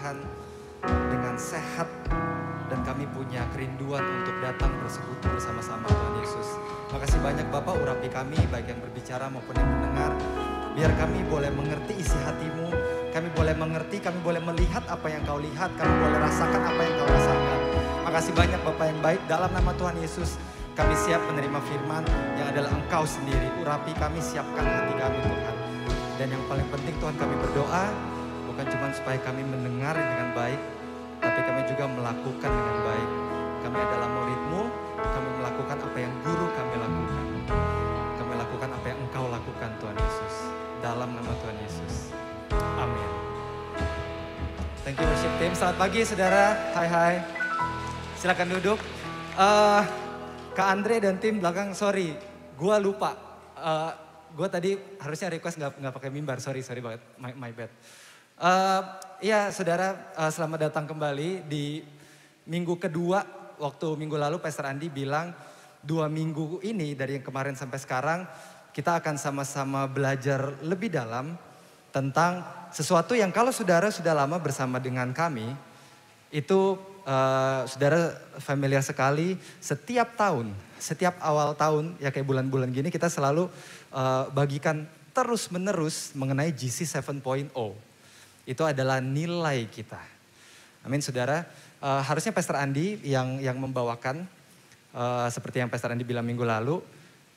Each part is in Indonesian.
Tuhan dengan sehat. Dan kami punya kerinduan untuk datang bersekutu bersama-sama Tuhan Yesus. Makasih banyak Bapak, urapi kami baik yang berbicara maupun yang mendengar. Biar kami boleh mengerti isi hatimu, kami boleh mengerti, kami boleh melihat apa yang kau lihat, kami boleh rasakan apa yang kau rasakan. Makasih banyak Bapak yang baik, dalam nama Tuhan Yesus kami siap menerima firman yang adalah Engkau sendiri. Urapi kami, siapkan hati kami Tuhan. Dan yang paling penting Tuhan, kami berdoa bukan cuma supaya kami mendengar dengan baik, tapi kami juga melakukan dengan baik. Kami adalah murid-Mu, kami melakukan apa yang guru kami lakukan. Kami lakukan apa yang Engkau lakukan Tuhan Yesus. Dalam nama Tuhan Yesus. Amin. Thank you worship team. Selamat pagi saudara. Hai. Silakan duduk. Kak Andre dan tim belakang, sorry. Gua lupa. Gua tadi harusnya request nggak pakai mimbar. Sorry banget. My bad. Ya saudara, selamat datang kembali di minggu kedua. Waktu minggu lalu Pastor Andi bilang 2 minggu ini dari yang kemarin sampai sekarang kita akan sama-sama belajar lebih dalam tentang sesuatu yang kalau saudara sudah lama bersama dengan kami itu saudara familiar sekali. Setiap tahun, setiap awal tahun ya kayak bulan-bulan gini kita selalu bagikan terus menerus mengenai GC 7.0. Itu adalah nilai kita. Amin saudara. Harusnya Pastor Andi yang membawakan seperti yang Pastor Andi bilang minggu lalu.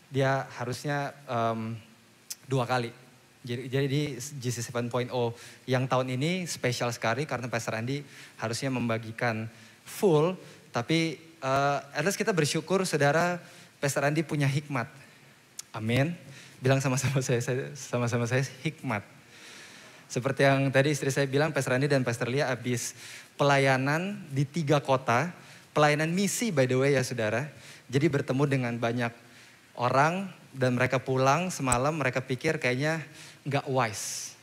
Dia harusnya 2 kali. Jadi di GC 7.0 yang tahun ini spesial sekali karena Pastor Andi harusnya membagikan full. Tapi at least kita bersyukur saudara Pastor Andi punya hikmat. Amin. Bilang sama-sama saya hikmat. Seperti yang tadi istri saya bilang, Pastor Andi dan Pastor Lia habis pelayanan di 3 kota. Pelayanan misi by the way ya saudara. Jadi bertemu dengan banyak orang dan mereka pulang semalam mereka pikir kayaknya gak wise.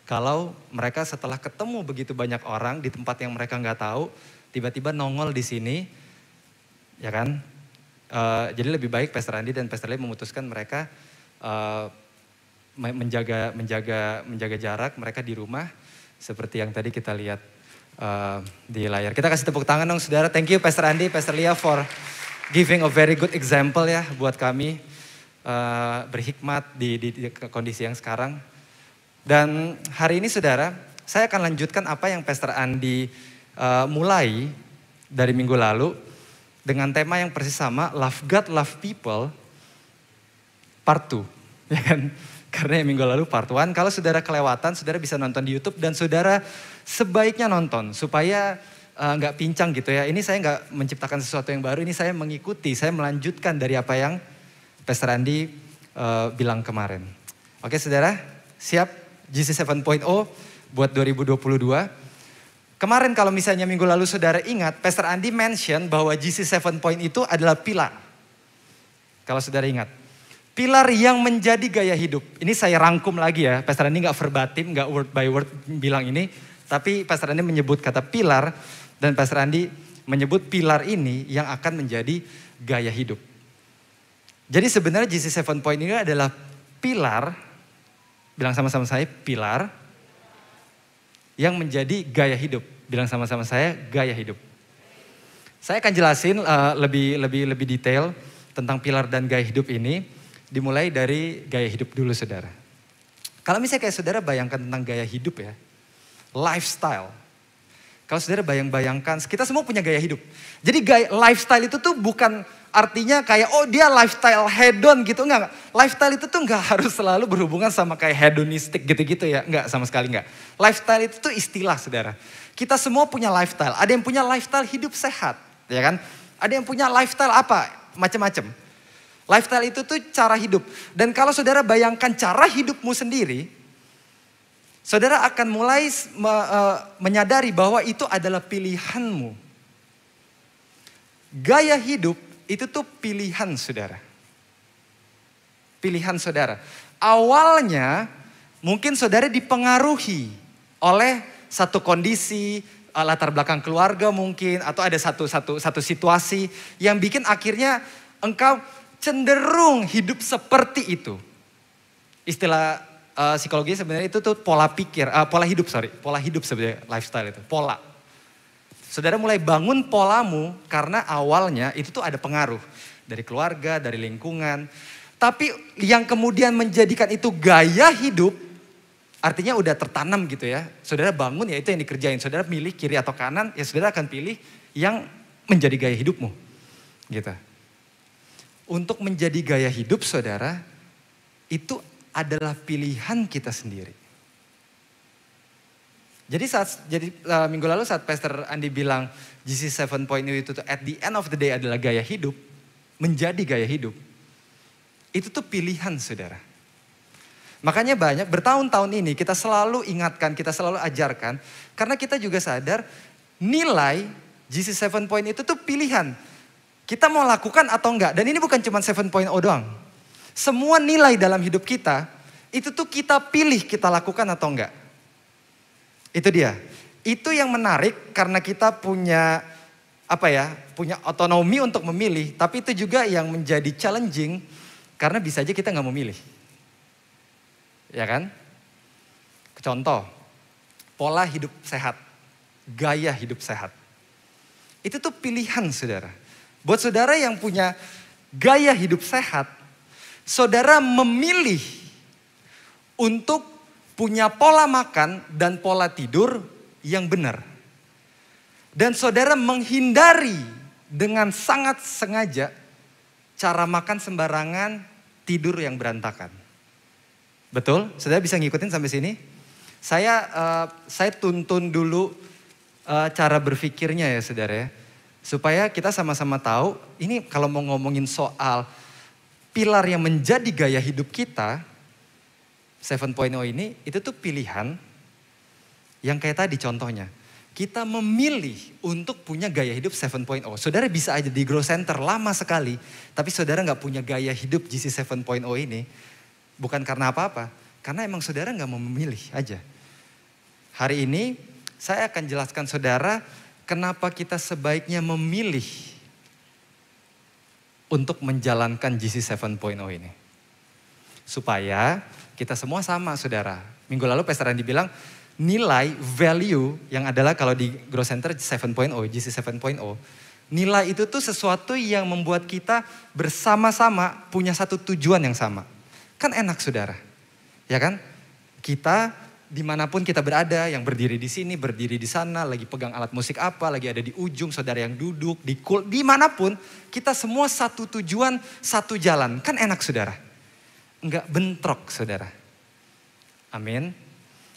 Kalau mereka setelah ketemu begitu banyak orang di tempat yang mereka gak tahu, tiba-tiba nongol di sini. Ya kan? Jadi lebih baik Pastor Andi dan Pastor Lia memutuskan mereka menjaga jarak, mereka di rumah seperti yang tadi kita lihat di layar. Kita kasih tepuk tangan dong saudara. Thank you Pastor Andi, Pastor Lia for giving a very good example ya buat kami berhikmat di kondisi yang sekarang. Dan hari ini saudara, saya akan lanjutkan apa yang Pastor Andi mulai dari minggu lalu dengan tema yang persis sama, Love God, Love People, part 2. Ya kan? Karena minggu lalu part 1, kalau saudara kelewatan, saudara bisa nonton di YouTube dan saudara sebaiknya nonton supaya nggak pincang gitu ya. Ini saya nggak menciptakan sesuatu yang baru, ini saya mengikuti, saya melanjutkan dari apa yang Pastor Andi bilang kemarin. Oke saudara, siap GC 7.0 buat 2022. Kemarin kalau misalnya minggu lalu saudara ingat, Pastor Andi mention bahwa GC 7.0 itu adalah pilar. Kalau saudara ingat. Pilar yang menjadi gaya hidup. Ini saya rangkum lagi ya. Pastor Andi gak verbatim, gak word by word bilang ini. Tapi Pastor Andi menyebut kata pilar. Dan Pastor Andi menyebut pilar ini yang akan menjadi gaya hidup. Jadi sebenarnya GC 7.0 ini adalah pilar. Bilang sama-sama saya, pilar. Yang menjadi gaya hidup. Bilang sama-sama saya, gaya hidup. Saya akan jelasin lebih detail tentang pilar dan gaya hidup ini. Dimulai dari gaya hidup dulu saudara. Kalau misalnya kayak saudara bayangkan tentang gaya hidup ya. Lifestyle. Kalau saudara bayangkan, kita semua punya gaya hidup. Jadi lifestyle itu tuh bukan artinya kayak oh dia lifestyle hedon gitu. Enggak. Lifestyle itu tuh enggak harus selalu berhubungan sama kayak hedonistik gitu-gitu ya. Enggak, sama sekali enggak. Lifestyle itu tuh istilah saudara. Kita semua punya lifestyle. Ada yang punya lifestyle hidup sehat. Ya kan? Ada yang punya lifestyle apa? Macam-macam. Lifestyle itu tuh cara hidup. Dan kalau saudara bayangkan cara hidupmu sendiri, saudara akan mulai menyadari bahwa itu adalah pilihanmu. Gaya hidup itu tuh pilihan saudara. Pilihan saudara. Awalnya mungkin saudara dipengaruhi oleh satu kondisi, latar belakang keluarga mungkin, atau ada satu situasi yang bikin akhirnya engkau cenderung hidup seperti itu. Istilah psikologi sebenarnya itu tuh pola pikir, pola hidup sebenarnya lifestyle itu, pola. Saudara mulai bangun polamu karena awalnya itu tuh ada pengaruh dari keluarga, dari lingkungan. Tapi yang kemudian menjadikan itu gaya hidup, artinya udah tertanam gitu ya. Saudara bangun ya itu yang dikerjain. Saudara milih kiri atau kanan, ya saudara akan pilih yang menjadi gaya hidupmu. Gitu. Untuk menjadi gaya hidup saudara, itu adalah pilihan kita sendiri. Jadi minggu lalu saat Pastor Andi bilang GC 7.0 itu tuh at the end of the day adalah gaya hidup, menjadi gaya hidup. Itu tuh pilihan saudara. Makanya banyak bertahun-tahun ini kita selalu ingatkan, kita selalu ajarkan. Karena kita juga sadar nilai GC 7.0 itu tuh pilihan. Kita mau lakukan atau enggak. Dan ini bukan cuma 7.0 doang. Semua nilai dalam hidup kita, itu tuh kita pilih kita lakukan atau enggak. Itu dia. Itu yang menarik karena kita punya punya otonomi untuk memilih. Tapi itu juga yang menjadi challenging karena bisa aja kita nggak memilih. Ya kan? Contoh, pola hidup sehat, gaya hidup sehat. Itu tuh pilihan saudara. Buat saudara yang punya gaya hidup sehat, saudara memilih untuk punya pola makan dan pola tidur yang benar. Dan saudara menghindari dengan sangat sengaja cara makan sembarangan, tidur yang berantakan. Betul? Saudara bisa ngikutin sampai sini? Saya tuntun dulu cara berpikirnya ya saudara ya. Supaya kita sama-sama tahu, ini kalau mau ngomongin soal pilar yang menjadi gaya hidup kita, 7.0 ini, itu tuh pilihan yang kayak tadi contohnya. Kita memilih untuk punya gaya hidup 7.0. Saudara bisa aja di Grow Center lama sekali, tapi saudara gak punya gaya hidup GC 7.0 ini. Bukan karena apa-apa, karena emang saudara gak mau memilih aja. Hari ini saya akan jelaskan saudara kenapa kita sebaiknya memilih untuk menjalankan GC 7.0 ini. Supaya kita semua sama saudara. Minggu lalu Pastor Andi bilang nilai value yang adalah kalau di Grow Center 7.0, GC 7.0. Nilai itu tuh sesuatu yang membuat kita bersama-sama punya satu tujuan yang sama. Kan enak saudara. Ya kan? Kita dimanapun kita berada, yang berdiri di sini, berdiri di sana, lagi pegang alat musik apa, lagi ada di ujung, saudara yang duduk, dimanapun, kita semua satu tujuan, satu jalan. Kan enak saudara. Enggak bentrok saudara. Amin.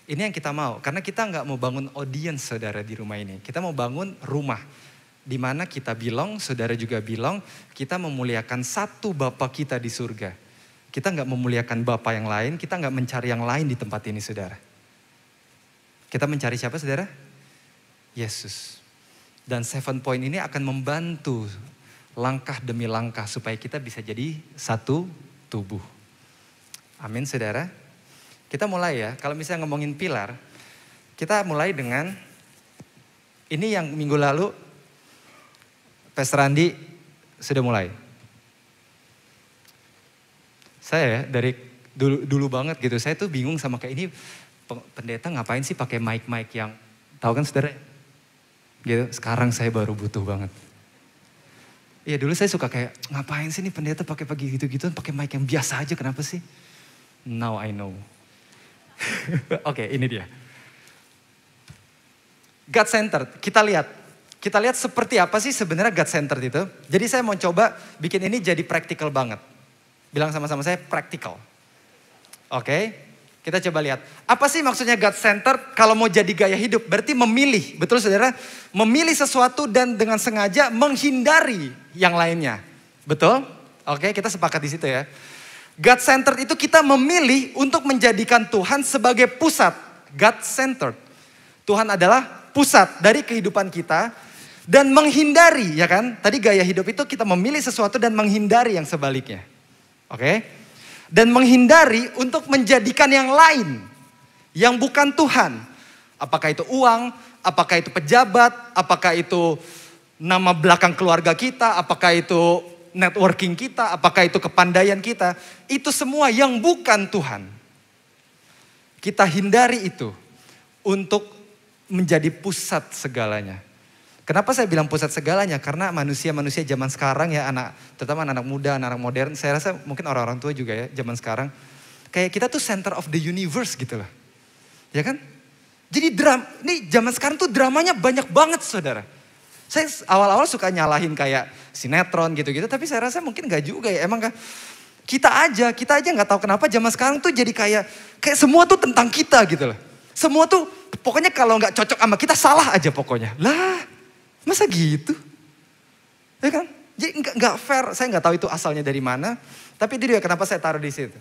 Ini yang kita mau. Karena kita enggak mau bangun audience saudara di rumah ini. Kita mau bangun rumah. Di mana kita bilang, saudara juga bilang, kita memuliakan satu Bapa kita di surga. Kita enggak memuliakan Bapa yang lain, kita enggak mencari yang lain di tempat ini saudara. Kita mencari siapa saudara? Yesus. Dan 7 ini akan membantu langkah demi langkah supaya kita bisa jadi satu tubuh. Amin saudara. Kita mulai ya, kalau misalnya ngomongin pilar, kita mulai dengan, ini yang minggu lalu Pastor Andi sudah mulai. Saya ya, dari dulu banget gitu, saya tuh bingung sama kayak ini, pendeta ngapain sih pakai mic-mic yang, tahu kan saudara? Gitu, sekarang saya baru butuh banget. Iya dulu saya suka kayak, ngapain sih nih pendeta pakai gitu-gitu, pakai mic yang biasa aja, kenapa sih? Now I know. Oke, ini dia. God centered. Kita lihat seperti apa sih sebenarnya God centered itu. Jadi saya mau coba bikin ini jadi practical banget. Bilang sama-sama saya practical. Oke, kita coba lihat. Apa sih maksudnya God centered kalau mau jadi gaya hidup? Berarti memilih, betul saudara? Memilih sesuatu dan dengan sengaja menghindari yang lainnya. Betul? Oke, kita sepakat di situ ya. God centered itu kita memilih untuk menjadikan Tuhan sebagai pusat. God centered. Tuhan adalah pusat dari kehidupan kita dan menghindari, ya kan? Tadi gaya hidup itu kita memilih sesuatu dan menghindari yang sebaliknya. Oke? Dan menghindari untuk menjadikan yang lain yang bukan Tuhan. Apakah itu uang, apakah itu pejabat, apakah itu nama belakang keluarga kita, apakah itu networking kita, apakah itu kepandaian kita, itu semua yang bukan Tuhan. Kita hindari itu untuk menjadi pusat segalanya. Kenapa saya bilang pusat segalanya? Karena manusia-manusia zaman sekarang ya, terutama anak muda, anak modern, saya rasa mungkin orang-orang tua juga ya zaman sekarang. Kayak kita tuh center of the universe gitu loh. Ya kan? Jadi ini zaman sekarang tuh dramanya banyak banget saudara. Saya awal-awal suka nyalahin kayak sinetron gitu-gitu, tapi saya rasa mungkin gak juga ya. Emang kita aja gak tahu kenapa zaman sekarang tuh jadi kayak semua tuh tentang kita gitu loh. Semua tuh pokoknya kalau gak cocok sama kita salah aja pokoknya. Lah, masa gitu? Ya kan? Jadi gak fair, saya gak tahu itu asalnya dari mana. Tapi itu dia kenapa saya taruh di situ.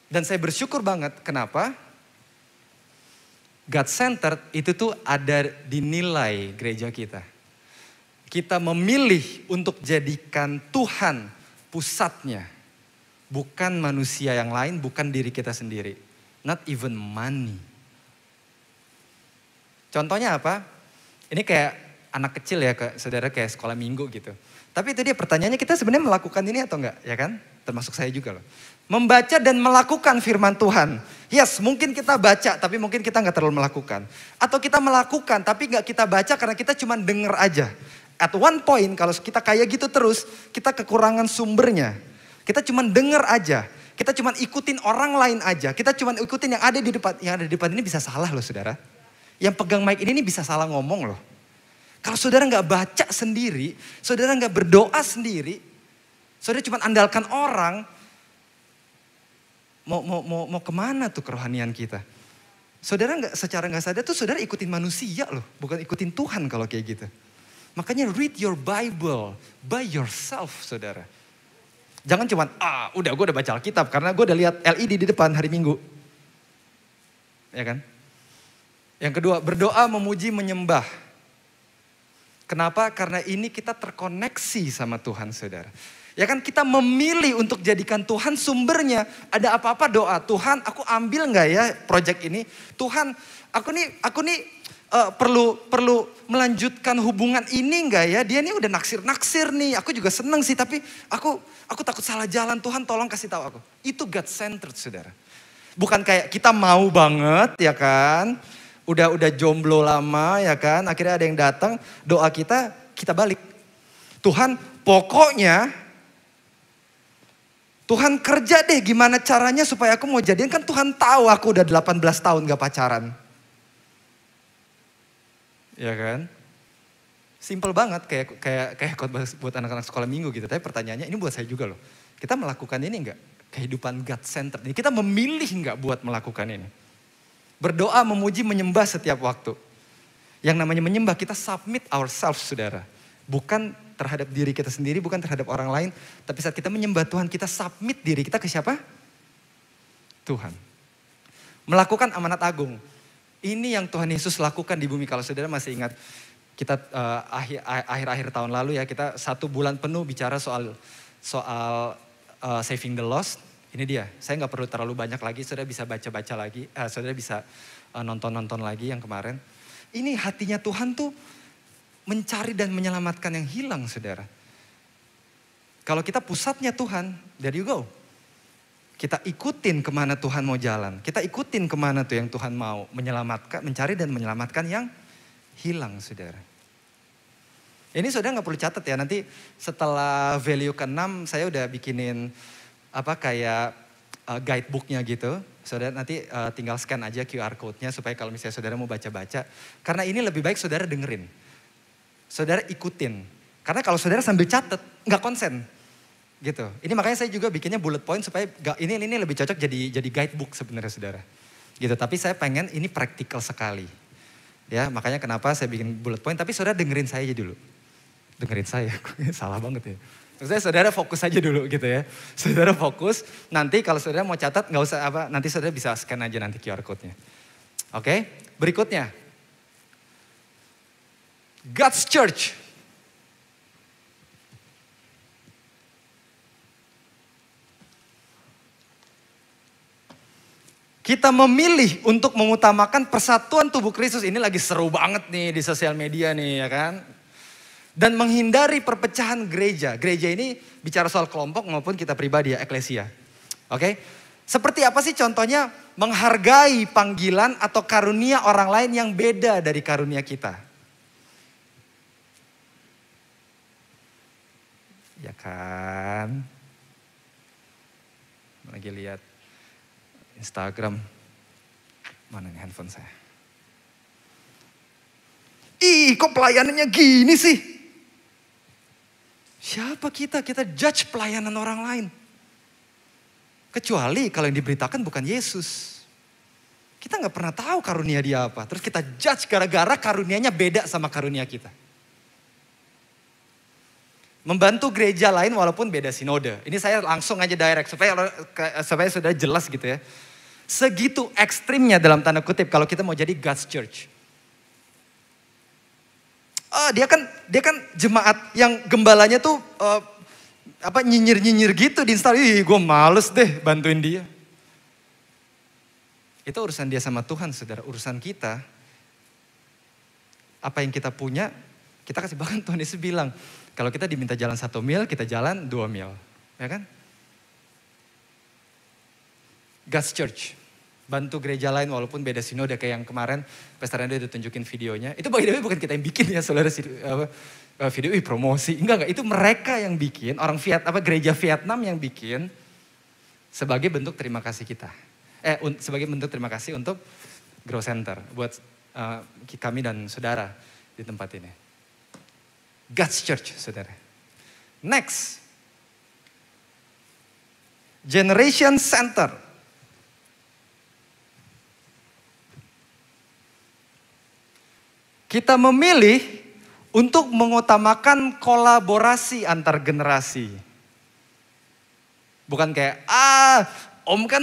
Dan saya bersyukur banget, kenapa? God-centered itu tuh ada di nilai gereja kita. Kita memilih untuk jadikan Tuhan pusatnya. Bukan manusia yang lain, bukan diri kita sendiri. Not even money. Contohnya apa? Ini kayak anak kecil ya, saudara kayak sekolah minggu gitu. Tapi itu dia pertanyaannya, kita sebenarnya melakukan ini atau enggak? Ya kan? Termasuk saya juga loh. Membaca dan melakukan firman Tuhan. Yes, mungkin kita baca tapi mungkin kita nggak terlalu melakukan. Atau kita melakukan tapi nggak kita baca karena kita cuma denger aja. At one point kalau kita kayak gitu terus, kita kekurangan sumbernya. Kita cuma denger aja. Kita cuma ikutin orang lain aja. Kita cuma ikutin yang ada di depan. Yang ada di depan ini bisa salah loh saudara. Yang pegang mic ini bisa salah ngomong loh. Kalau saudara nggak baca sendiri, saudara nggak berdoa sendiri, saudara cuma andalkan orang, mau kemana tuh kerohanian kita? Saudara secara nggak sadar tuh saudara ikutin manusia loh, bukan ikutin Tuhan kalau kayak gitu. Makanya read your Bible by yourself saudara. Jangan cuma udah gue udah baca Alkitab karena gue udah lihat LED di depan hari Minggu. Ya kan? Yang kedua, berdoa, memuji, menyembah. Kenapa? Karena ini kita terkoneksi sama Tuhan saudara. Ya kan kita memilih untuk jadikan Tuhan sumbernya. Ada apa-apa doa, Tuhan aku ambil gak ya project ini? Tuhan aku nih perlu melanjutkan hubungan ini gak ya? Dia nih udah naksir nih, aku juga seneng sih tapi aku takut salah jalan. Tuhan tolong kasih tahu aku. Itu God centered saudara. Bukan kayak kita mau banget ya kan. Udah jomblo lama ya kan. Akhirnya ada yang datang, doa kita balik. Tuhan pokoknya Tuhan kerja deh gimana caranya supaya aku mau jadian. Kan Tuhan tahu aku udah 18 tahun gak pacaran. Ya kan? Simple banget kayak khotbah buat anak-anak sekolah minggu gitu. Tapi pertanyaannya ini buat saya juga loh. Kita melakukan ini enggak? Kehidupan God centered ini. Kita memilih enggak buat melakukan ini? Berdoa, memuji, menyembah setiap waktu. Yang namanya menyembah kita submit ourselves saudara. Bukan terhadap diri kita sendiri, bukan terhadap orang lain. Tapi saat kita menyembah Tuhan, kita submit diri kita ke siapa? Tuhan. Melakukan amanat agung. Ini yang Tuhan Yesus lakukan di bumi. Kalau saudara masih ingat, kita akhir-akhir tahun lalu ya, kita 1 bulan penuh bicara soal saving the lost. Ini dia, saya gak perlu terlalu banyak lagi, saudara bisa baca-baca lagi, saudara bisa nonton-nonton lagi yang kemarin. Ini hatinya Tuhan tuh mencari dan menyelamatkan yang hilang saudara. Kalau kita pusatnya Tuhan, there you go. Kita ikutin kemana Tuhan mau jalan. Kita ikutin kemana tuh yang Tuhan mau menyelamatkan, mencari dan menyelamatkan yang hilang saudara. Ini saudara gak perlu catat ya, nanti setelah value ke-6 saya udah bikinin kayak guidebooknya gitu. Saudara nanti tinggal scan aja QR code-nya supaya kalau misalnya saudara mau baca-baca. Karena ini lebih baik saudara dengerin. Saudara ikutin. Karena kalau saudara sambil catat, nggak konsen. Gitu. Ini makanya saya juga bikinnya bullet point supaya ini lebih cocok jadi guidebook sebenarnya saudara. Gitu. Tapi saya pengen ini praktikal sekali. Ya, makanya kenapa saya bikin bullet point. Tapi saudara dengerin saya aja dulu. Dengerin saya, salah banget ya. Maksudnya saudara fokus aja dulu gitu ya. Saudara fokus, nanti kalau saudara mau catat nggak usah nanti saudara bisa scan aja nanti QR code-nya. Oke, berikutnya. God's Church. Kita memilih untuk mengutamakan persatuan tubuh Kristus. Ini lagi seru banget nih di sosial media nih ya kan. Dan menghindari perpecahan gereja. Gereja ini bicara soal kelompok maupun kita pribadi ya, eklesia. Oke. Seperti apa sih contohnya menghargai panggilan atau karunia orang lain yang beda dari karunia kita? Ya kan? Lagi lihat Instagram. Mana nih handphone saya? Ih, kok pelayanannya gini sih? Siapa kita? Kita judge pelayanan orang lain. Kecuali kalau yang diberitakan bukan Yesus. Kita gak pernah tahu karunia dia apa. Terus kita judge gara-gara karunianya beda sama karunia kita. Membantu gereja lain walaupun beda sinode. Ini saya langsung aja direct supaya sudah jelas gitu ya. Segitu ekstrimnya dalam tanda kutip kalau kita mau jadi God's Church. Dia kan jemaat yang gembalanya tuh nyinyir-nyinyir gitu di Instagram. Ih, gue males deh bantuin dia. Itu urusan dia sama Tuhan, saudara. Urusan kita, apa yang kita punya, kita kasih. Bahkan Tuhan Yesus bilang, kalau kita diminta jalan 1 mil, kita jalan 2 mil. Ya kan? God's Church. Bantu gereja lain walaupun beda sinode kayak yang kemarin. Pastor Ando udah tunjukin videonya. Itu by the way bukan kita yang bikin ya, saudara. Video promosi. Enggak. Itu mereka yang bikin. Gereja Vietnam yang bikin. Sebagai bentuk terima kasih kita. Sebagai bentuk terima kasih untuk Grow Center. Buat kami dan saudara di tempat ini. God's Church, saudara. Next. Generation Center. Kita memilih untuk mengutamakan kolaborasi antar generasi. Bukan kayak, om kan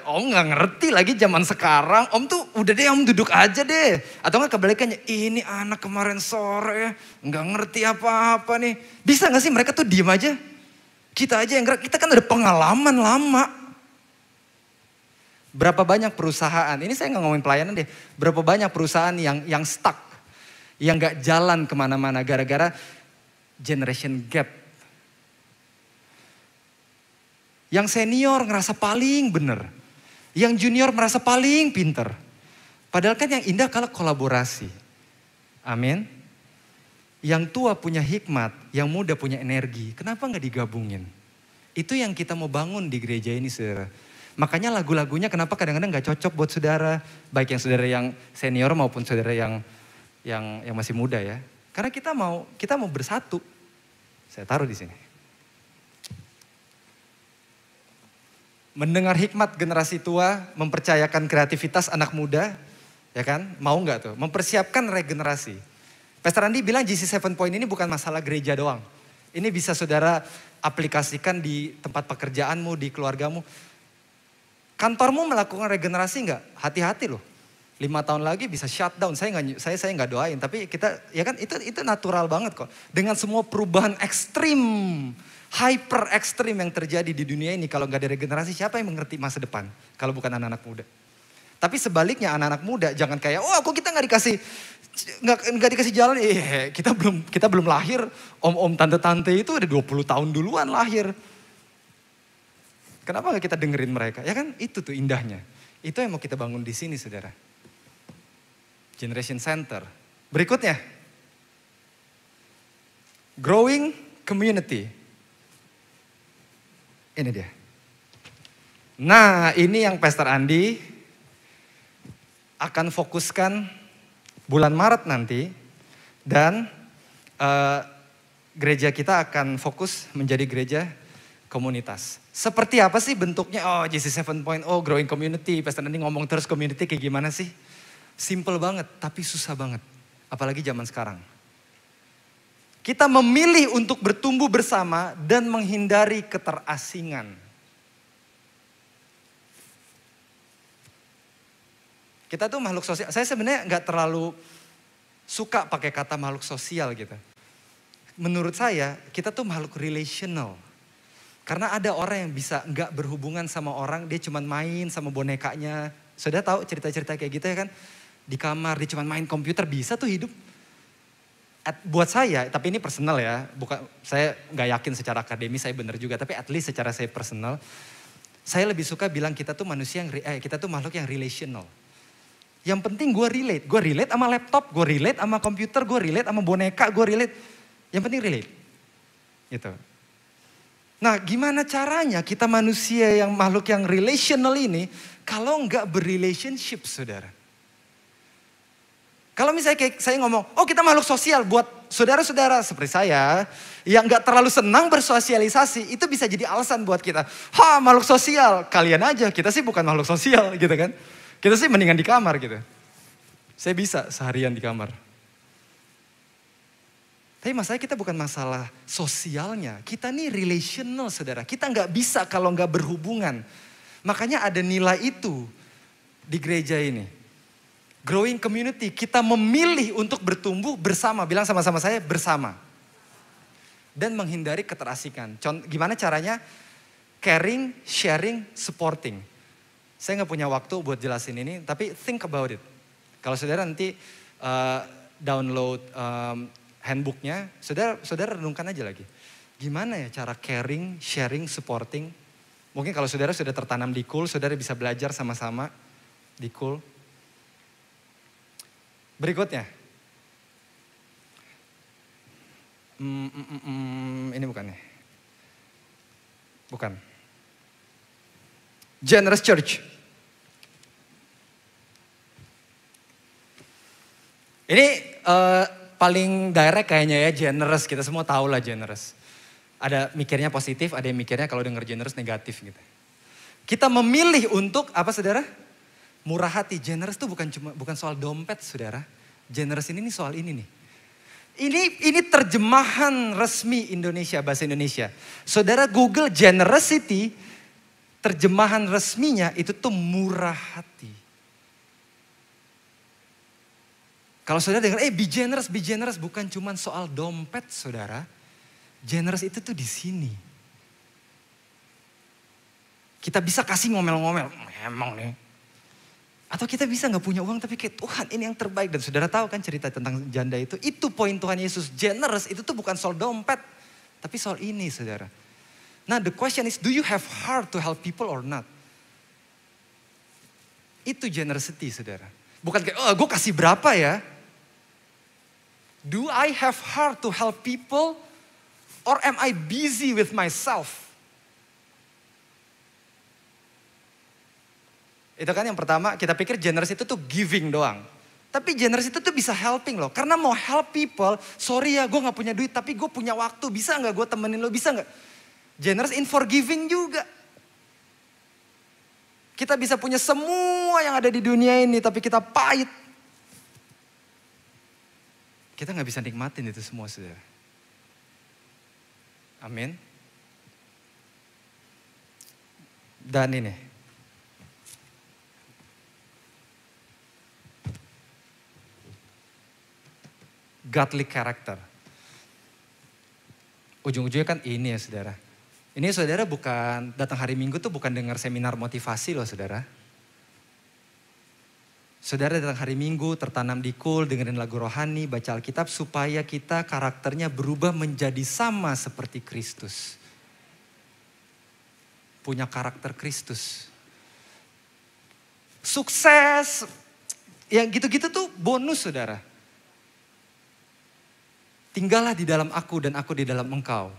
om gak ngerti lagi zaman sekarang. Om tuh udah deh, om duduk aja deh. Atau gak kebalikannya, ini anak kemarin sore gak ngerti apa-apa nih. Bisa gak sih mereka tuh diem aja? Kita aja yang gerak, kita kan ada pengalaman lama. Berapa banyak perusahaan, ini saya gak ngomongin pelayanan deh. Berapa banyak perusahaan yang stuck. Yang gak jalan kemana-mana gara-gara generation gap. Yang senior ngerasa paling bener. Yang junior merasa paling pinter. Padahal kan yang indah kalau kolaborasi. Amin. Yang tua punya hikmat, yang muda punya energi. Kenapa gak digabungin? Itu yang kita mau bangun di gereja ini, saudara. Makanya lagu-lagunya kenapa kadang-kadang gak cocok buat saudara. Baik yang saudara yang senior maupun saudara yang masih muda ya. Karena kita mau bersatu. Saya taruh di sini. Mendengar hikmat generasi tua, mempercayakan kreativitas anak muda, ya kan? Mau nggak tuh? Mempersiapkan regenerasi. Pastor Andi bilang GC7 Point ini bukan masalah gereja doang. Ini bisa saudara aplikasikan di tempat pekerjaanmu, di keluargamu. Kantormu melakukan regenerasi nggak? Hati-hati loh. 5 tahun lagi bisa shutdown. Saya nggak doain, tapi kita ya kan itu natural banget kok. Dengan semua perubahan ekstrim, hyper ekstrim yang terjadi di dunia ini, kalau nggak ada regenerasi, siapa yang mengerti masa depan? Kalau bukan anak-anak muda. Tapi sebaliknya anak-anak muda jangan kayak, kok kita nggak dikasih jalan. Kita belum lahir, om-om tante-tante itu udah 20 tahun duluan lahir. Kenapa nggak kita dengerin mereka? Ya kan itu tuh indahnya. Itu yang mau kita bangun di sini, saudara. Generation Center. Berikutnya. Growing community. Ini dia. Nah, ini yang Pastor Andi akan fokuskan bulan Maret nanti. Dan gereja kita akan fokus menjadi gereja komunitas. Seperti apa sih bentuknya? GC7 Point, growing community. Pastor Andi ngomong terus community kayak gimana sih? Simple banget, tapi susah banget. Apalagi zaman sekarang. Kita memilih untuk bertumbuh bersama dan menghindari keterasingan. Kita tuh makhluk sosial. Saya sebenarnya gak terlalu suka pakai kata makhluk sosial gitu. Menurut saya, kita tuh makhluk relational. Karena ada orang yang bisa gak berhubungan sama orang, dia cuma main sama bonekanya. Sudah tahu cerita-cerita kayak gitu ya kan? Di kamar, dia cuma main komputer, bisa tuh hidup. Buat saya, tapi ini personal ya, bukan saya nggak yakin secara akademis saya benar juga, tapi at least secara saya personal, Saya lebih suka bilang kita tuh kita tuh makhluk yang relational. Yang penting gue relate. Gue relate sama laptop, gue relate sama komputer, gue relate sama boneka, gue relate. Yang penting relate. Gitu. Nah, gimana caranya kita manusia yang makhluk yang relational ini kalau nggak berrelationship, saudara? Kalau misalnya kayak saya ngomong, oh kita makhluk sosial, buat saudara-saudara seperti saya yang nggak terlalu senang bersosialisasi, itu bisa jadi alasan buat kita. Makhluk sosial, kalian aja, kita sih bukan makhluk sosial gitu kan. Kita sih mendingan di kamar gitu. Saya bisa seharian di kamar. Tapi masalahnya kita bukan masalah sosialnya. Kita nih relational, saudara. Kita nggak bisa kalau nggak berhubungan. Makanya ada nilai itu di gereja ini. Growing community, kita memilih untuk bertumbuh bersama. Bilang sama-sama saya, bersama. Dan menghindari keterasikan. Gimana caranya? Caring, sharing, supporting. Saya nggak punya waktu buat jelasin ini, tapi think about it. Kalau saudara nanti download handbooknya, saudara renungkan aja lagi. Gimana ya cara caring, sharing, supporting? Mungkin kalau saudara sudah tertanam di Cool, saudara bisa belajar sama-sama di Cool. Berikutnya. Ini bukan ya? Bukan. Generous Church. Ini paling direct kayaknya ya, generous. Kita semua tahu lah generous. Ada mikirnya positif, ada yang mikirnya kalau denger generous negatif gitu. Kita memilih untuk apa saudara? Murah hati. Generous itu bukan soal dompet saudara. Generous ini soal ini nih. Ini terjemahan resmi Indonesia, bahasa Indonesia. Saudara Google generosity, terjemahan resminya itu tuh murah hati. Kalau saudara dengar, be generous bukan cuma soal dompet saudara. Generous itu tuh di sini. Kita bisa kasih ngomel-ngomel, emang nih. Atau kita bisa gak punya uang tapi kayak Tuhan ini yang terbaik. Dan saudara tahu kan cerita tentang janda itu. Itu poin Tuhan Yesus. Generous itu tuh bukan soal dompet. Tapi soal ini saudara. Nah the question is, do you have heart to help people or not? Itu generosity saudara. Bukan kayak, gue kasih berapa ya? Do I have heart to help people? Or am I busy with myself? Itu kan yang pertama, kita pikir generous itu tuh giving doang. Tapi generous itu tuh bisa helping loh. Karena mau help people, sorry ya gue gak punya duit tapi gue punya waktu. Bisa gak gue temenin lo, bisa gak? Generous in forgiving juga. Kita bisa punya semua yang ada di dunia ini tapi kita pahit. Kita gak bisa nikmatin itu semua saudara. Amin. Dan ini. Godly character. Ujung-ujungnya kan ini ya saudara. Ini saudara bukan datang hari Minggu tuh bukan dengar seminar motivasi loh saudara. Saudara datang hari Minggu tertanam di Cool, dengerin lagu rohani, baca Alkitab supaya kita karakternya berubah menjadi sama seperti Kristus. Punya karakter Kristus. Sukses, yang gitu-gitu tuh bonus saudara. Tinggallah di dalam aku dan aku di dalam engkau.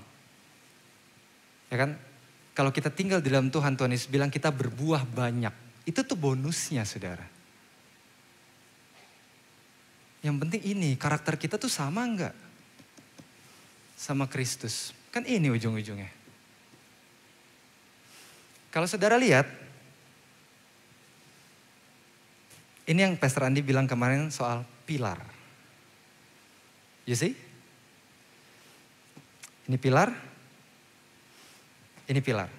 Ya kan? Kalau kita tinggal di dalam Tuhan, Tuhan Yesus bilang kita berbuah banyak. Itu tuh bonusnya saudara. Yang penting ini, karakter kita tuh sama enggak? Sama Kristus. Kan ini ujung-ujungnya. Kalau saudara lihat, ini yang Pastor Andi bilang kemarin soal pilar. You see? Ini pilar. Ini pilar.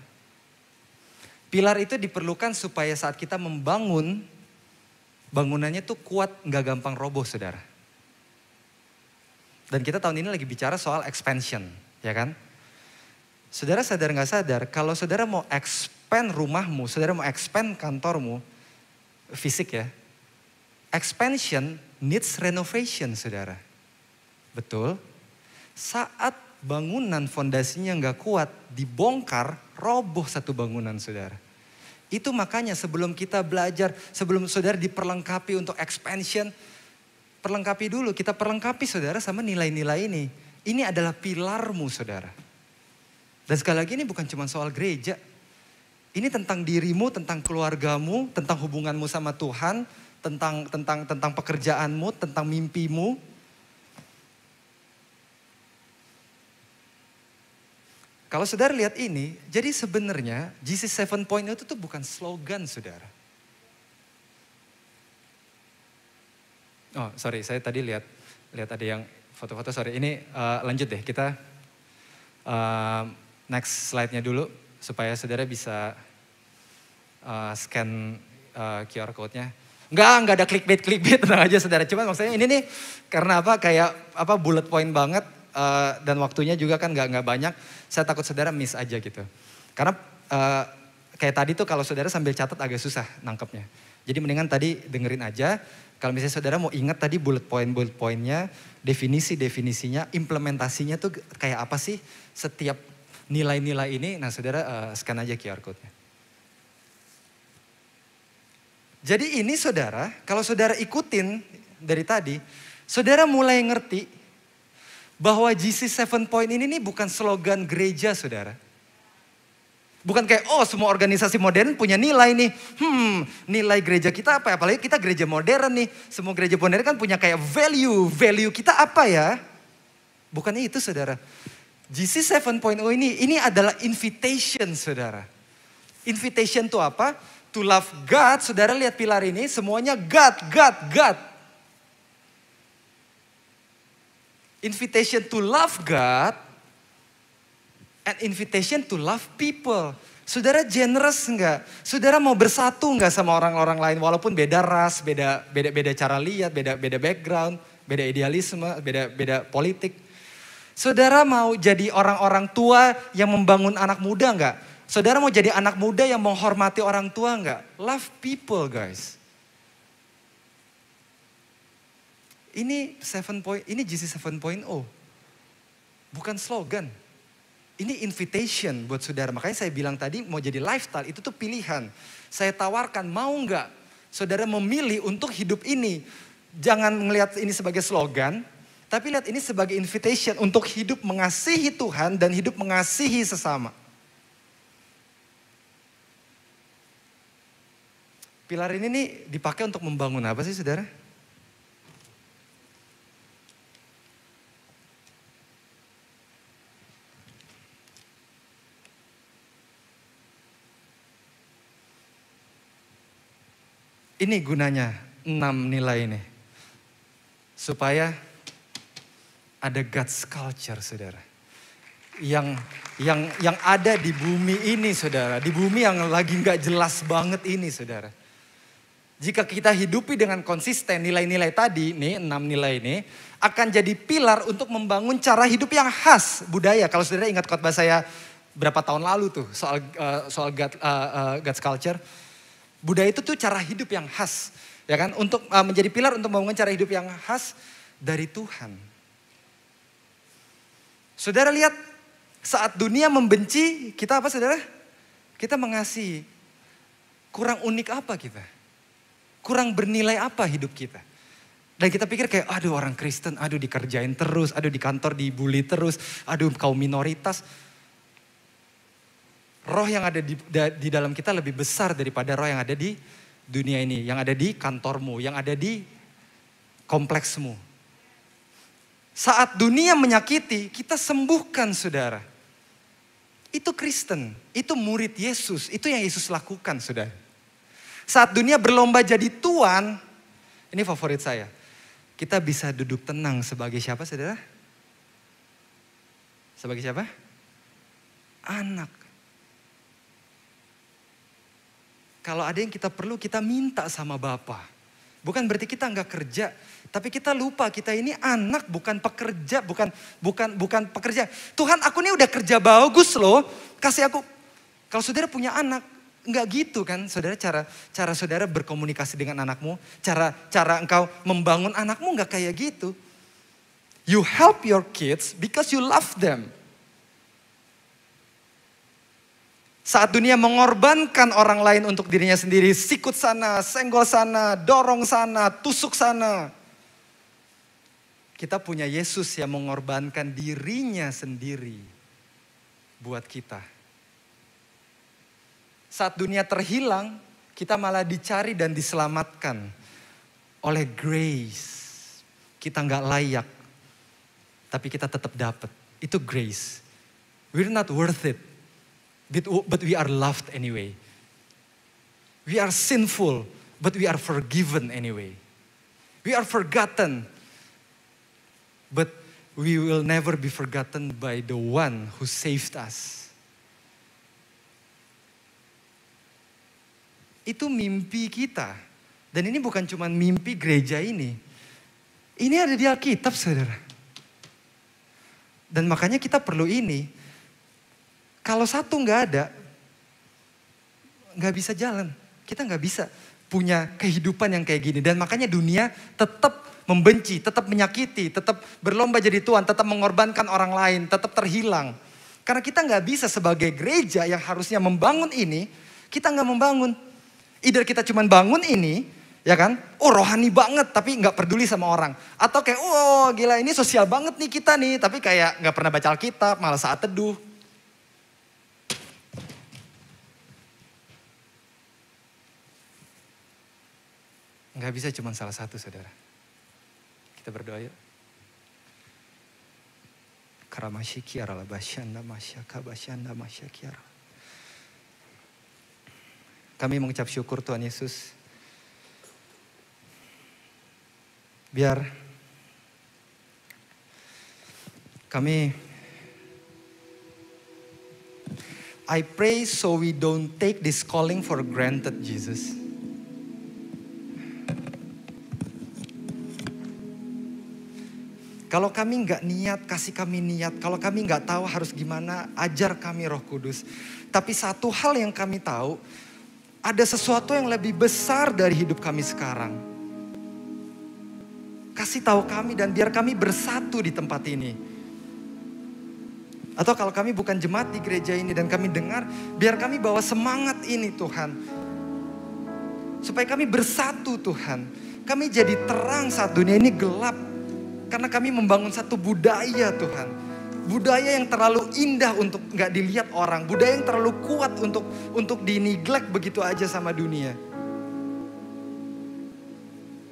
Pilar itu diperlukan supaya saat kita membangun, bangunannya tuh kuat, gak gampang roboh saudara. Dan kita tahun ini lagi bicara soal expansion, ya kan? Saudara sadar gak sadar, kalau saudara mau expand rumahmu, saudara mau expand kantormu, fisik ya. Expansion needs renovation saudara. Betul? Saat bangunan fondasinya gak kuat, dibongkar, roboh satu bangunan saudara. Itu makanya sebelum kita belajar, sebelum saudara diperlengkapi untuk expansion, perlengkapi dulu, kita perlengkapi saudara sama nilai-nilai ini. Ini adalah pilarmu saudara. Dan sekali lagi ini bukan cuma soal gereja. Ini tentang dirimu, tentang keluargamu, tentang hubunganmu sama Tuhan, tentang pekerjaanmu, tentang mimpimu. Kalau saudara lihat ini, jadi sebenarnya GC 7.0 itu tuh bukan slogan saudara. Oh sorry, saya tadi lihat ada yang foto-foto, sorry. Ini lanjut deh, kita next slide-nya dulu supaya saudara bisa scan QR code-nya. Enggak ada clickbait, tenang aja saudara. Cuman maksudnya ini nih karena apa, kayak apa bullet point banget. Dan waktunya juga kan nggak banyak, saya takut saudara miss aja gitu. Karena kayak tadi tuh kalau saudara sambil catat agak susah nangkepnya. Jadi mendingan tadi dengerin aja, kalau misalnya saudara mau ingat tadi bullet pointnya, definisinya, implementasinya tuh kayak apa sih setiap nilai-nilai ini, nah saudara scan aja QR code-nya. Jadi ini saudara, kalau saudara ikutin dari tadi, saudara mulai ngerti bahwa GC 7 ini nih bukan slogan gereja saudara. Bukan kayak, oh semua organisasi modern punya nilai nih. Nilai gereja kita apa? Apalagi kita gereja modern nih. Semua gereja modern kan punya kayak value. Value kita apa ya? Bukan itu saudara. GC 7.0 ini adalah invitation saudara. Invitation itu apa? To love God. Saudara lihat pilar ini semuanya God. Invitation to love God and invitation to love people. Saudara generous enggak? Saudara mau bersatu enggak sama orang-orang lain walaupun beda ras, beda cara lihat, beda background, beda idealisme, beda politik. Saudara mau jadi orang-orang tua yang membangun anak muda enggak? Saudara mau jadi anak muda yang menghormati orang tua enggak? Love people guys. Ini GC 7.0. Bukan slogan. Ini invitation buat saudara. Makanya saya bilang tadi mau jadi lifestyle itu tuh pilihan. Saya tawarkan mau nggak saudara memilih untuk hidup ini. Jangan melihat ini sebagai slogan. Tapi lihat ini sebagai invitation untuk hidup mengasihi Tuhan dan hidup mengasihi sesama. Pilar ini nih dipakai untuk membangun apa sih saudara? Ini gunanya 6 nilai ini. Supaya ada God's culture saudara. Yang ada di bumi ini saudara. Di bumi yang lagi gak jelas banget ini saudara. Jika kita hidupi dengan konsisten nilai-nilai tadi, nih 6 nilai ini. Akan jadi pilar untuk membangun cara hidup yang khas budaya. Kalau saudara ingat khotbah saya berapa tahun lalu tuh soal God's culture. Budaya itu tuh cara hidup yang khas, ya kan? Untuk menjadi pilar untuk membangun cara hidup yang khas dari Tuhan. Saudara lihat, saat dunia membenci, kita apa saudara? Kita mengasihi. Kurang unik apa kita? Kurang bernilai apa hidup kita? Dan kita pikir kayak, aduh orang Kristen, aduh dikerjain terus, aduh di kantor dibully terus, aduh kaum minoritas. Roh yang ada di dalam kita lebih besar daripada roh yang ada di dunia ini. Yang ada di kantormu, yang ada di kompleksmu. Saat dunia menyakiti, kita sembuhkan saudara. Itu Kristen, itu murid Yesus, itu yang Yesus lakukan saudara. Saat dunia berlomba jadi tuan, ini favorit saya. Kita bisa duduk tenang sebagai siapa saudara? Sebagai siapa? Anak. Kalau ada yang kita perlu, kita minta sama Bapa. Bukan berarti kita nggak kerja, tapi kita lupa kita ini anak, bukan pekerja, bukan pekerja. Tuhan, aku ini udah kerja bagus loh, kasih aku. Kalau saudara punya anak, nggak gitu kan, saudara cara saudara berkomunikasi dengan anakmu, cara engkau membangun anakmu nggak kayak gitu. You help your kids because you love them. Saat dunia mengorbankan orang lain untuk dirinya sendiri, sikut sana, senggol sana, dorong sana, tusuk sana. Kita punya Yesus yang mengorbankan dirinya sendiri buat kita. Saat dunia terhilang, kita malah dicari dan diselamatkan oleh grace. Kita nggak layak, tapi kita tetap dapat. Itu grace. We're not worth it. But we are loved anyway. We are sinful, but we are forgiven anyway. We are forgotten, but we will never be forgotten by the one who saved us. Itu mimpi kita. Dan ini bukan cuma mimpi gereja ini. Ini ada di Alkitab, saudara. Dan makanya kita perlu ini. Kalau satu nggak ada, nggak bisa jalan. Kita nggak bisa punya kehidupan yang kayak gini. Dan makanya dunia tetap membenci, tetap menyakiti, tetap berlomba jadi Tuhan, tetap mengorbankan orang lain, tetap terhilang. Karena kita nggak bisa sebagai gereja yang harusnya membangun ini, kita nggak membangun. Either kita cuma bangun ini, ya kan? Oh rohani banget, tapi nggak peduli sama orang. Atau kayak, oh gila ini sosial banget nih kita nih, tapi kayak nggak pernah baca Alkitab, malah saat teduh. Nggak bisa cuma salah satu, saudara. Kita berdoa yuk. Karamasyikiara la basyanda masyaka basyanda masyakiara. Kami mengucap syukur Tuhan Yesus. Biar kami, I pray so we don't take this calling for granted, Jesus. Kalau kami nggak niat, kasih kami niat. Kalau kami nggak tahu harus gimana, ajar kami Roh Kudus. Tapi satu hal yang kami tahu, ada sesuatu yang lebih besar dari hidup kami sekarang. Kasih tahu kami dan biar kami bersatu di tempat ini. Atau kalau kami bukan jemaat di gereja ini dan kami dengar, biar kami bawa semangat ini Tuhan. Supaya kami bersatu Tuhan. Kami jadi terang saat dunia ini gelap. Karena kami membangun satu budaya Tuhan. Budaya yang terlalu indah untuk gak dilihat orang. Budaya yang terlalu kuat untuk di-neglect begitu aja sama dunia.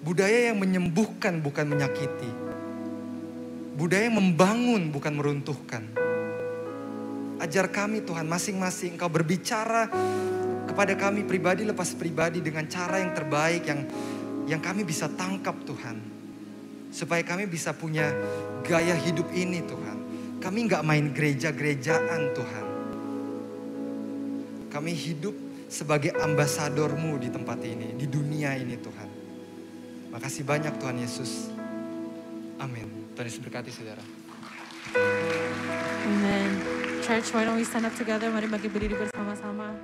Budaya yang menyembuhkan bukan menyakiti. Budaya yang membangun bukan meruntuhkan. Ajar kami Tuhan masing-masing Engkau berbicara kepada kami pribadi lepas pribadi dengan cara yang terbaik yang kami bisa tangkap Tuhan. Supaya kami bisa punya gaya hidup ini Tuhan. Kami gak main gereja-gerejaan Tuhan. Kami hidup sebagai ambasador-Mu di tempat ini, di dunia ini Tuhan. Makasih banyak Tuhan Yesus. Amin. Tuhan Yesus berkati saudara. Amen. Church, why don't we stand up together? Mari bagi berdiri bersama-sama.